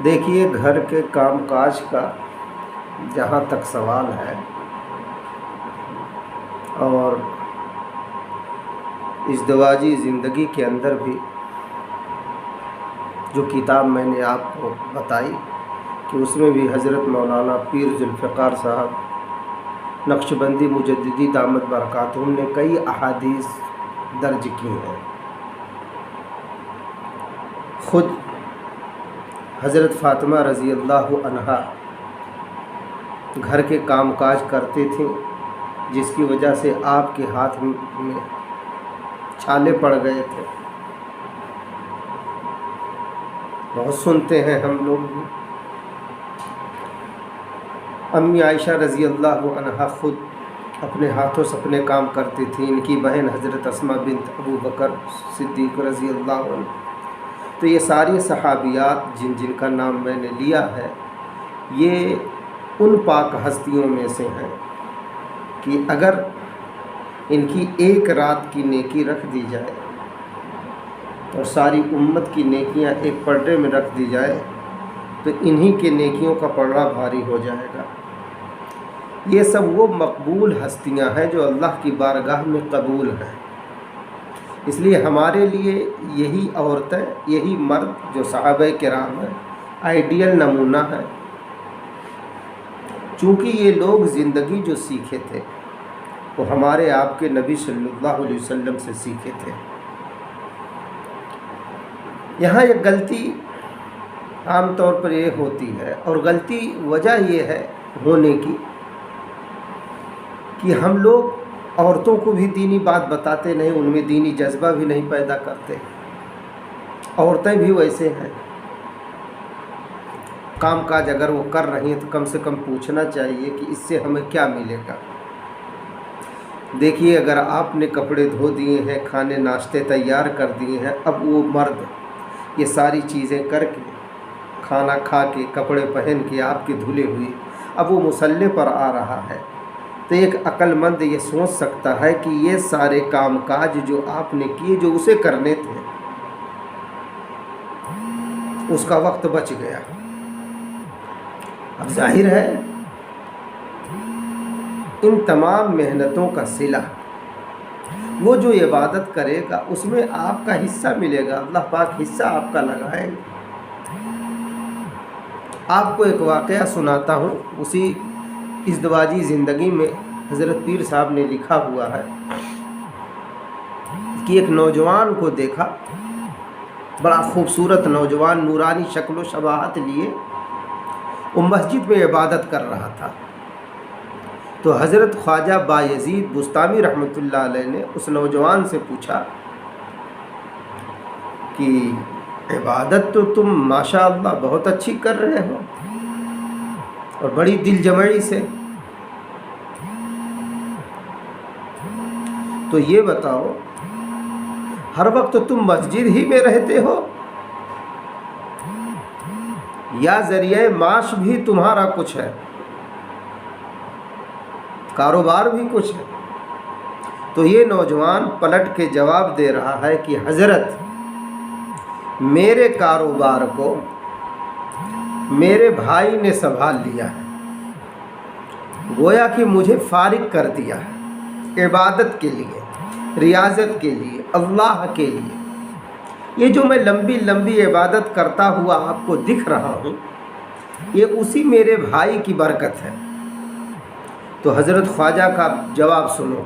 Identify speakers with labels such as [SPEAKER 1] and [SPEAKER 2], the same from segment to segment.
[SPEAKER 1] دیکھیے، گھر کے کام کاج کا جہاں تک سوال ہے اور ازدواجی زندگی کے اندر بھی جو کتاب میں نے آپ کو بتائی کہ اس میں بھی حضرت مولانا پیر ذوالفقار صاحب نقشبندی مجددی دامت برکاتہم نے کئی احادیث درج کی ہیں۔ خود حضرت فاطمہ رضی اللہ عنہا گھر کے کام کاج کرتے تھیں، جس کی وجہ سے آپ کے ہاتھ میں چھالے پڑ گئے تھے۔ بہت سنتے ہیں ہم لوگ بھی۔ امی عائشہ رضی اللہ عنہا خود اپنے ہاتھوں سے اپنے کام کرتی تھیں، ان کی بہن حضرت اسماء بنت ابو بکر صدیق رضی اللہ عنہ۔ تو یہ ساری صحابیات جن کا نام میں نے لیا ہے، یہ ان پاک ہستیوں میں سے ہیں کہ اگر ان کی ایک رات کی نیکی رکھ دی جائے اور ساری امت کی نیکیاں ایک پلڑے میں رکھ دی جائے تو انہی کے نیکیوں کا پلڑا بھاری ہو جائے گا۔ یہ سب وہ مقبول ہستیاں ہیں جو اللہ کی بارگاہ میں قبول ہیں۔ اس لیے ہمارے لیے یہی عورتیں، یہی مرد جو صحابہ کرام ہیں، آئیڈیل نمونہ ہے، چونکہ یہ لوگ زندگی جو سیکھے تھے وہ ہمارے آپ کے نبی صلی اللہ علیہ وسلم سے سیکھے تھے۔ یہاں ایک غلطی عام طور پر یہ ہوتی ہے، اور غلطی وجہ یہ ہے ہونے کی کہ ہم لوگ عورتوں کو بھی دینی بات بتاتے نہیں، ان میں دینی جذبہ بھی نہیں پیدا کرتے۔ عورتیں بھی ویسے ہیں، کام کاج اگر وہ کر رہی ہیں تو کم سے کم پوچھنا چاہیے کہ اس سے ہمیں کیا ملے گا۔ دیکھیے، اگر آپ نے کپڑے دھو دیے ہیں، کھانے ناشتے تیار کر دیے ہیں، اب وہ مرد یہ ساری چیزیں کر کے، کھانا کھا کے، کپڑے پہن کے آپ کے دھلے ہوئے اب وہ مصلے پر آ رہا ہے، تو ایک عقل مند یہ سوچ سکتا ہے کہ یہ سارے کام کاج جو آپ نے کیے، جو اسے کرنے تھے، اس کا وقت بچ گیا۔ اب ظاہر ہے ان تمام محنتوں کا صلہ وہ جو عبادت کرے گا اس میں آپ کا حصہ ملے گا، اللہ پاک حصہ آپ کا لگائے گا۔ آپ کو ایک واقعہ سناتا ہوں، اسی ازدواجی زندگی میں حضرت پیر صاحب نے لکھا ہوا ہے کہ ایک نوجوان کو دیکھا، بڑا خوبصورت نوجوان، نورانی شکل و شباہت لیے وہ مسجد میں عبادت کر رہا تھا۔ تو حضرت خواجہ بایزید بستامی رحمۃ اللہ علیہ نے اس نوجوان سے پوچھا کہ عبادت تو تم ماشاءاللہ بہت اچھی کر رہے ہو اور بڑی دل جمعی سے، تو یہ بتاؤ ہر وقت تم مسجد ہی میں رہتے ہو یا ذریعہ معاش بھی تمہارا کچھ ہے، کاروبار بھی کچھ ہے؟ تو یہ نوجوان پلٹ کے جواب دے رہا ہے کہ حضرت میرے کاروبار کو میرے بھائی نے سنبھال لیا ہے، گویا کہ مجھے فارغ کر دیا ہے عبادت کے لیے، ریاضت کے لیے، اللہ کے لیے۔ یہ جو میں لمبی لمبی عبادت کرتا ہوا آپ کو دکھ رہا ہوں، یہ اسی میرے بھائی کی برکت ہے۔ تو حضرت خواجہ کا جواب سنو۔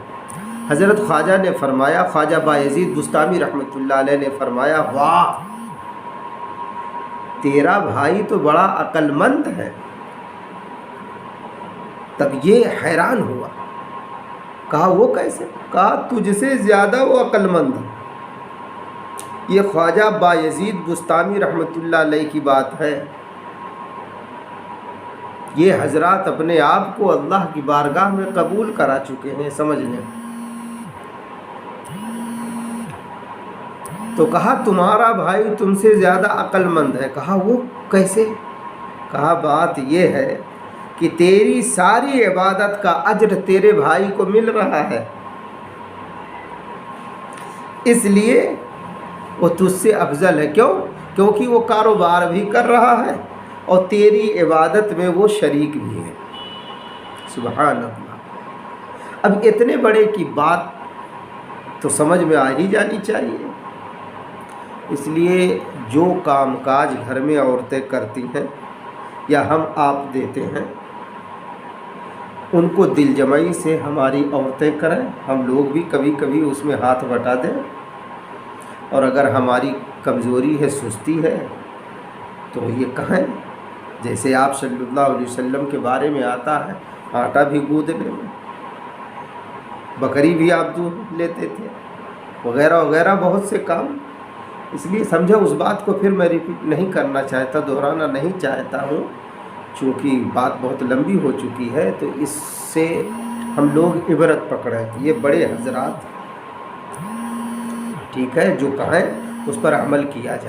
[SPEAKER 1] حضرت خواجہ نے فرمایا، خواجہ بایزید بستامی رحمۃ اللہ علیہ نے فرمایا، واہ، تیرا بھائی تو بڑا عقل مند ہے۔ تب یہ حیران ہوا، کہا وہ کیسے؟ کہا تجھ سے زیادہ وہ عقل مند ہے۔ یہ خواجہ بایزید بستامی رحمۃ اللہ علیہ کی بات ہے۔ یہ حضرات اپنے آپ کو اللہ کی بارگاہ میں قبول کرا چکے ہیں، سمجھ لیں۔ تو کہا تمہارا بھائی تم سے زیادہ عقل مند ہے۔ کہا وہ کیسے؟ کہا بات یہ ہے کہ تیری ساری عبادت کا اجر تیرے بھائی کو مل رہا ہے، اس لیے وہ تجھ سے افضل ہے۔ کیوں؟ کیونکہ وہ کاروبار بھی کر رہا ہے، اور تیری عبادت میں وہ شریک بھی ہے۔ سبحان اللہ۔ اب اتنے بڑے کی بات تو سمجھ میں آ ہی جانی چاہیے۔ اس لیے جو کام کاج گھر میں عورتیں کرتی ہیں یا ہم آپ دیتے ہیں، ان کو دل جمعی سے ہماری عورتیں کریں، ہم لوگ بھی کبھی کبھی اس میں ہاتھ بٹا دیں، اور اگر ہماری کمزوری ہے، سستی ہے، تو یہ کہیں جیسے آپ صلی اللہ علیہ وسلم کے بارے میں آتا ہے، آٹا بھی گوندنے میں، بکری بھی آپ دودھ لیتے تھے، وغیرہ وغیرہ بہت سے کام۔ اس لیے سمجھا، اس بات کو پھر میں ریپیٹ نہیں کرنا چاہتا، دہرانا نہیں چاہتا ہوں، چونکہ بات بہت لمبی ہو چکی ہے، تو اس سے ہم لوگ عبرت پکڑیں۔ یہ بڑے حضرات ٹھیک ہے جو کہیں اس پر عمل کیا جائے۔